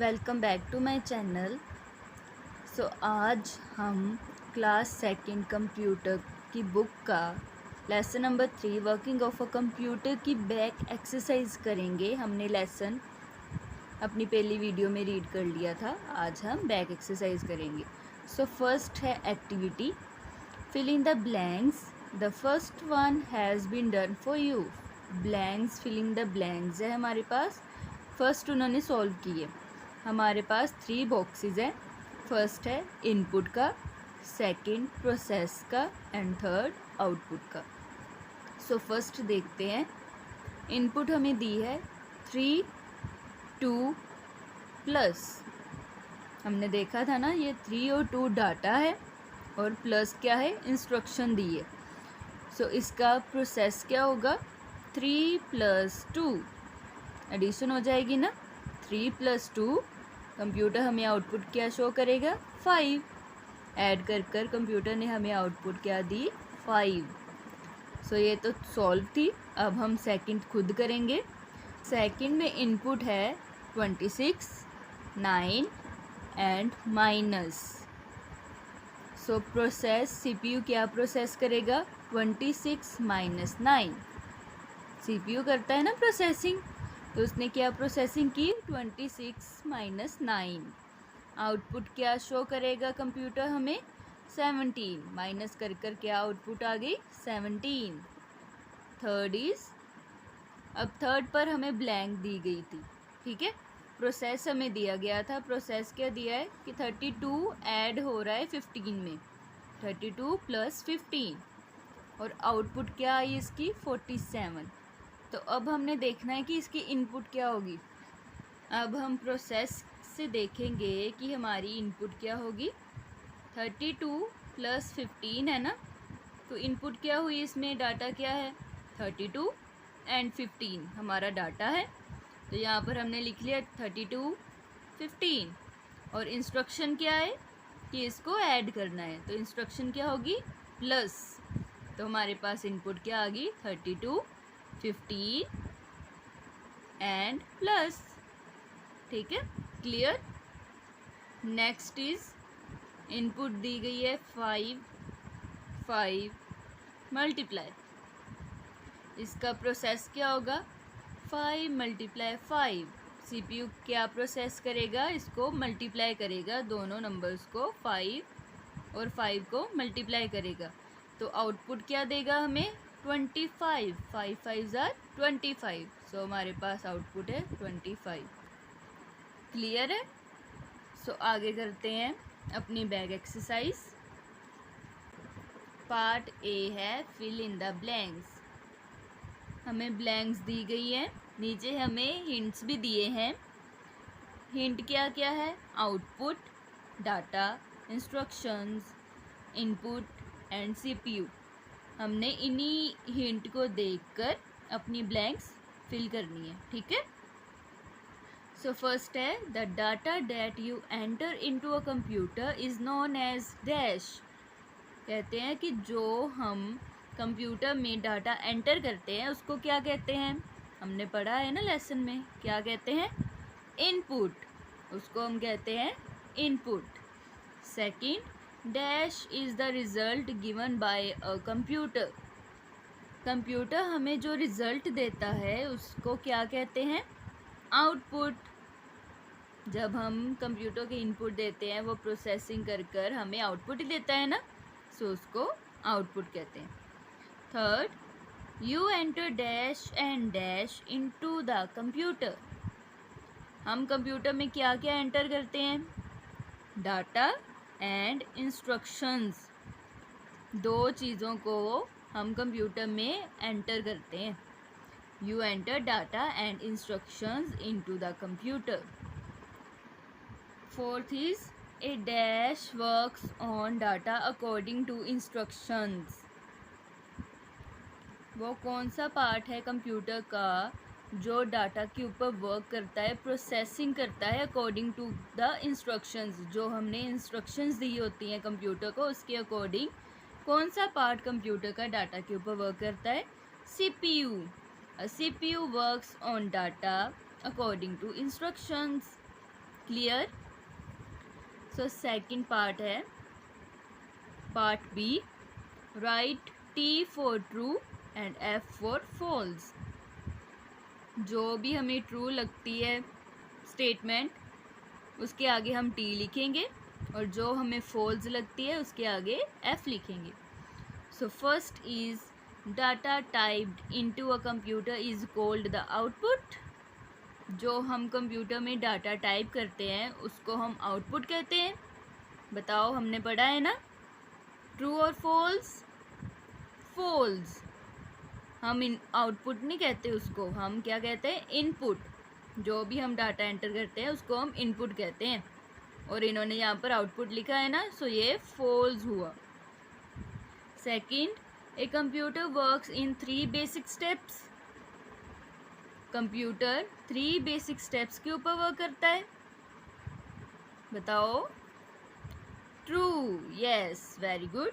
Welcome back to my channel. आज हम class second computer की बुक का lesson number 3 working of a computer की बैक एक्सरसाइज करेंगे। हमने लेसन अपनी पहली वीडियो में रीड कर लिया था, आज हम बैक एक्सरसाइज करेंगे। फर्स्ट है activity fill in the blanks. The first one has been done for you. Blanks filling the blanks है हमारे पास। फर्स्ट उन्होंने सॉल्व किए। हमारे पास 3 बॉक्सेस हैं। फर्स्ट है इनपुट का, सेकंड प्रोसेस का एंड थर्ड आउटपुट का। फर्स्ट देखते हैं। इनपुट हमें दी है 3, 2 प्लस। हमने देखा था ना, ये 3 और 2 डाटा है और प्लस क्या है, इंस्ट्रक्शन दी है। इसका प्रोसेस क्या होगा, 3 + 2 एडिशन हो जाएगी ना। 3 + 2 कंप्यूटर हमें आउटपुट क्या शो करेगा, 5। ऐड कर कंप्यूटर ने हमें आउटपुट क्या दी, 5। ये तो सॉल्व थी। अब हम सेकंड खुद करेंगे। सेकंड में इनपुट है 26, 9 एंड माइनस। प्रोसेस सीपीयू क्या प्रोसेस करेगा, 26 - 9। सीपीयू करता है ना प्रोसेसिंग, तो उसने क्या प्रोसेसिंग की, 26 - 9। आउटपुट क्या शो करेगा कंप्यूटर हमें, 17। माइनस कर क्या आउटपुट आ गई, 17। थर्ड इज, अब थर्ड पर हमें ब्लैंक दी गई थी, ठीक है। प्रोसेस हमें दिया गया था। प्रोसेस क्या दिया है कि 32 ऐड हो रहा है 15 में, 32 + 15 और आउटपुट क्या आई इसकी, 47। तो अब हमने देखना है कि इसकी इनपुट क्या होगी। अब हम प्रोसेस से देखेंगे कि हमारी इनपुट क्या होगी। 32 + 15 है ना, तो इनपुट क्या हुई, इसमें डाटा क्या है, 32 एंड 15 हमारा डाटा है। तो यहाँ पर हमने लिख लिया 32, 15 और इंस्ट्रक्शन क्या है कि इसको ऐड करना है, तो इंस्ट्रक्शन क्या होगी, प्लस। तो हमारे पास इनपुट क्या आ गई, 32, 15 एंड प्लस। ठीक है, क्लियर। नेक्स्ट इज, इनपुट दी गई है 5, 5 मल्टीप्लाई। इसका प्रोसेस क्या होगा, 5 × 5। सीपीयू क्या प्रोसेस करेगा, इसको मल्टीप्लाई करेगा, दोनों नंबर्स को 5 और 5 को मल्टीप्लाई करेगा। तो आउटपुट क्या देगा हमें, 25। 5 × 5 = 25। हमारे पास आउटपुट है 25। क्लियर है। आगे करते हैं अपनी बैग एक्सरसाइज। पार्ट ए है फिल इन द ब्लैंक्स। हमें ब्लैंक्स दी गई है, नीचे हमें हिंट्स भी दिए हैं। हिंट क्या क्या है, output, data, instructions, input and CPU. हमने इन्हीं हिंट को देखकर अपनी ब्लैंक्स फिल करनी है, ठीक है। फर्स्ट है, the data that you enter into a computer is known as dash. कहते हैं कि जो हम कंप्यूटर में डाटा एंटर करते हैं उसको क्या कहते हैं, हमने पढ़ा है ना लेसन में, क्या कहते हैं, इनपुट। उसको हम कहते हैं input. Second, dash is the result given by a computer. Computer हमें जो रिजल्ट देता है उसको क्या कहते हैं, आउटपुट। जब हम कंप्यूटर के इनपुट देते हैं वो प्रोसेसिंग कर हमें आउटपुट ही देता है ना, उसको आउटपुट कहते हैं। Third, you enter dash and dash into the computer. हम कंप्यूटर में क्या क्या एंटर करते हैं, डाटा एंड इंस्ट्रक्शंस। दो चीज़ों को हम कंप्यूटर में एंटर करते हैं। You enter data and instructions into the computer. Fourth is, a dash works on data according to instructions. वो कौन सा पार्ट है कंप्यूटर का जो डाटा के ऊपर वर्क करता है, प्रोसेसिंग करता है अकॉर्डिंग टू द इंस्ट्रक्शंस। जो हमने इंस्ट्रक्शंस दी होती हैं कंप्यूटर को, उसके अकॉर्डिंग कौन सा पार्ट कंप्यूटर का डाटा के ऊपर वर्क करता है, CPU. CPU works on data according to instructions. Clear? So second part है part B, right T for true and F for false. जो भी हमें ट्रू लगती है स्टेटमेंट उसके आगे हम टी लिखेंगे और जो हमें फॉल्स लगती है उसके आगे एफ लिखेंगे। So first is data typed into a computer is called the output. जो हम कंप्यूटर में डाटा टाइप करते हैं उसको हम आउटपुट कहते हैं। बताओ, हमने पढ़ा है ना, ट्रू और फॉल्स? फॉल्स। हम इन आउटपुट नहीं कहते उसको, हम क्या कहते हैं? इनपुट। जो भी हम डाटा एंटर करते हैं उसको हम इनपुट कहते हैं। और इन्होंने यहाँ पर आउटपुट लिखा है ना, सो ये फॉल्स हुआ। Second, a computer works in 3 basic steps. Computer 3 basic steps के ऊपर वर्क करता है। बताओ। True, yes, very good.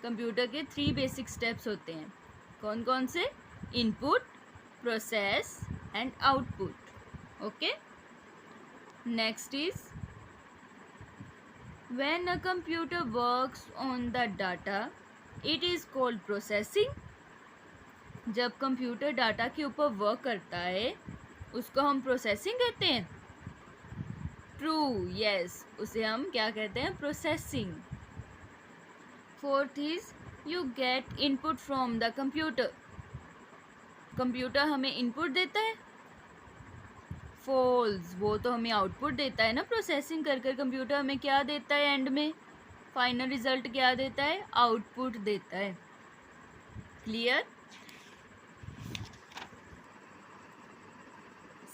Computer के 3 बेसिक स्टेप्स होते हैं। कौन कौन से? Input, process and output. Okay, next is when a computer works on the data it is called processing। जब कंप्यूटर डाटा के ऊपर वर्क करता है उसको हम प्रोसेसिंग कहते हैं। ट्रू, यस, उसे हम क्या कहते हैं? Processing. Fourth is you get input from the computer. Computer हमें इनपुट देता है। फॉल्स, वो तो हमें आउटपुट देता है ना। प्रोसेसिंग कर कर कंप्यूटर हमें क्या देता है? एंड में फाइनल रिजल्ट क्या देता है? आउटपुट देता है। क्लियर?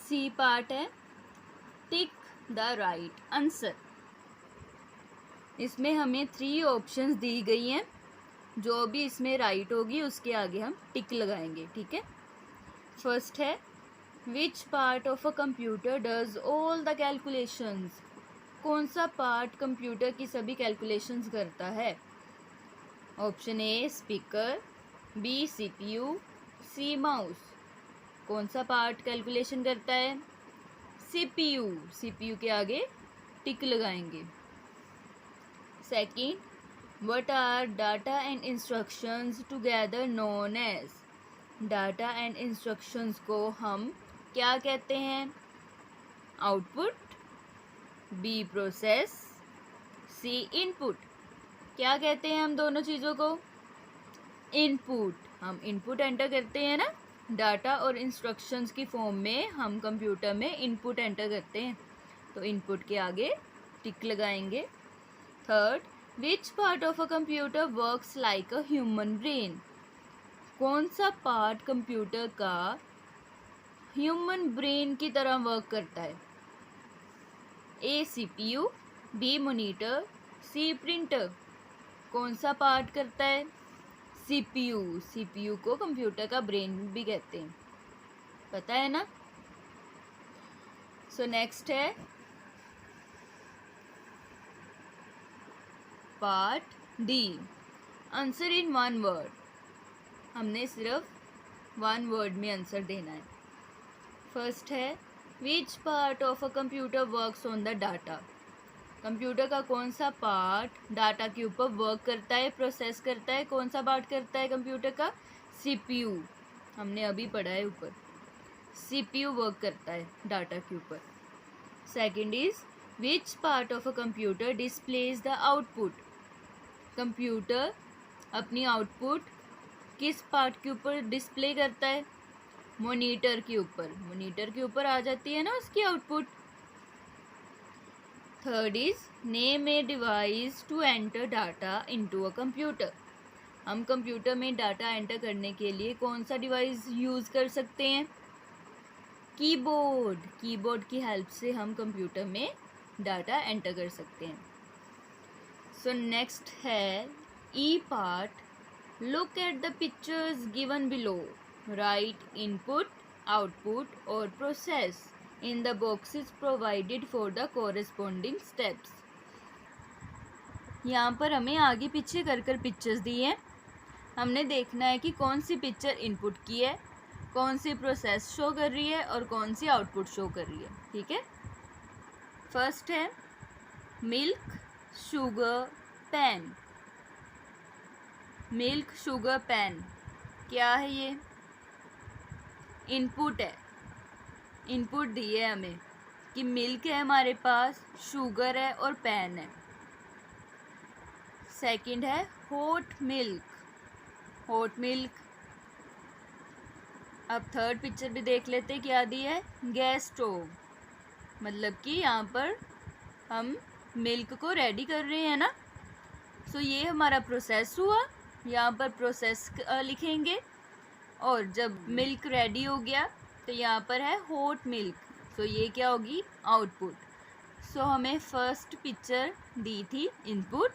सी पार्ट है टिक द राइट आंसर। इसमें हमें 3 ऑप्शंस दी गई हैं। जो भी इसमें राइट होगी उसके आगे हम टिक लगाएंगे, ठीक है? फर्स्ट है which part of a computer does all the calculations. कौन सा पार्ट कंप्यूटर की सभी कैलकुलेशंस करता है? Option A speaker, B CPU, C mouse. कौन सा पार्ट कैलकुलेशन करता है? सीपीयू। सीपीयू के आगे टिक लगाएंगे। Second, what are data and instructions together known as. Data and instructions को हम क्या कहते हैं? Output, B process, C input. क्या कहते हैं हम दोनों चीज़ों को? इनपुट। हम इनपुट एंटर करते हैं ना, डाटा और इंस्ट्रक्शंस की फॉर्म में हम कंप्यूटर में इनपुट एंटर करते हैं, तो इनपुट के आगे टिक लगाएंगे। Third, which part of a computer works like a human brain. कौन सा पार्ट कंप्यूटर का ह्यूमन ब्रेन की तरह वर्क करता है? A CPU, B monitor, C printer. कौन सा पार्ट करता है? सीपीयू। सीपीयू को कंप्यूटर का ब्रेन भी कहते हैं, पता है ना? सो नेक्स्ट है part D, answer in 1 word. हमने सिर्फ 1 वर्ड में आंसर देना है। फर्स्ट है which part of a computer works on the data. Computer का कौन सा पार्ट डाटा के ऊपर वर्क करता है, प्रोसेस करता है? कौन सा पार्ट करता है कंप्यूटर का? सीपीयू। हमने अभी पढ़ा है ऊपर, सीपीयू वर्क करता है डाटा के ऊपर। Second is which part of a computer displays the output. Computer अपनी आउटपुट किस पार्ट के ऊपर डिस्प्ले करता है? मॉनिटर के ऊपर। मॉनिटर के ऊपर आ जाती है ना उसकी output. Third is name a device to enter data into a computer. हम कंप्यूटर में डाटा एंटर करने के लिए कौन सा डिवाइस यूज़ कर सकते हैं? कीबोर्ड। कीबोर्ड की हेल्प से हम कंप्यूटर में डाटा एंटर कर सकते हैं। सो नेक्स्ट है E part, look at the pictures given below, write input, output और process in the boxes provided for the corresponding steps। यहाँ पर हमें आगे पीछे कर कर पिक्चर्स दी हैं। हमने देखना है कि कौन सी पिक्चर इनपुट की है, कौन सी प्रोसेस शो कर रही है और कौन सी आउटपुट शो कर रही है, ठीक है? फर्स्ट है milk sugar pan. Milk sugar pan क्या है? ये इनपुट है, इनपुट दी है हमें कि मिल्क है हमारे पास, शुगर है और पैन है। सेकंड है हॉट मिल्क, हॉट मिल्क। अब थर्ड पिक्चर भी देख लेते क्या दी है, गैस स्टोव, मतलब कि यहाँ पर हम मिल्क को रेडी कर रहे हैं ना। सो ये हमारा प्रोसेस हुआ, यहाँ पर प्रोसेस लिखेंगे। और जब मिल्क रेडी हो गया तो यहाँ पर है हॉट मिल्क, सो ये क्या होगी, आउटपुट। सो हमें फर्स्ट पिक्चर दी थी इनपुट,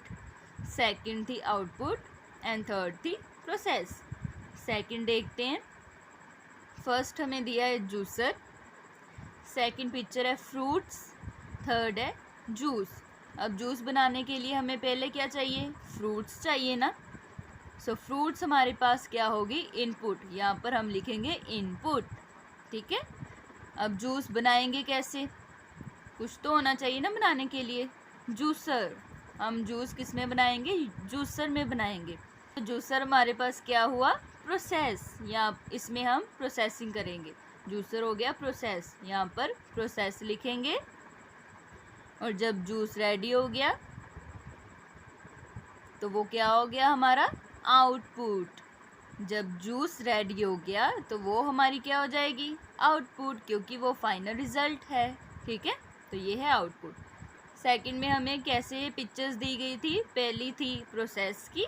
सेकंड थी आउटपुट एंड थर्ड थी प्रोसेस। सेकंड देखते हैं। फर्स्ट हमें दिया है जूसर, सेकंड पिक्चर है फ्रूट्स, थर्ड है जूस। अब जूस बनाने के लिए हमें पहले क्या चाहिए, फ्रूट्स चाहिए ना। सो फ्रूट्स हमारे पास क्या होगी, इनपुट, यहाँ पर हम लिखेंगे इनपुट। ठीक है। अब जूस बनाएंगे कैसे, कुछ तो होना चाहिए ना बनाने के लिए, जूसर। हम जूस किस में बनाएंगे, जूसर में बनाएंगे। तो जूसर हमारे पास क्या हुआ, प्रोसेस, यहाँ इसमें हम प्रोसेसिंग करेंगे। जूसर हो गया प्रोसेस, यहाँ पर प्रोसेस लिखेंगे। और जब जूस रेडी हो गया तो वो क्या हो गया हमारा, आउटपुट। जब जूस रेडी हो गया तो वो हमारी क्या हो जाएगी, आउटपुट, क्योंकि वो फाइनल रिजल्ट है। ठीक है, तो ये है आउटपुट। सेकंड में हमें कैसे पिक्चर्स दी गई थी, पहली थी प्रोसेस की,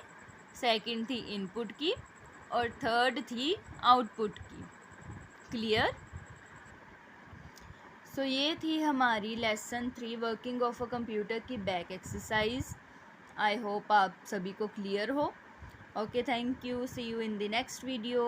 सेकंड थी इनपुट की और थर्ड थी आउटपुट की। क्लियर? सो ये थी हमारी lesson 3 working of a computer की बैक एक्सरसाइज। आई होप आप सभी को क्लियर हो। Okay, thank you, see you in the next video.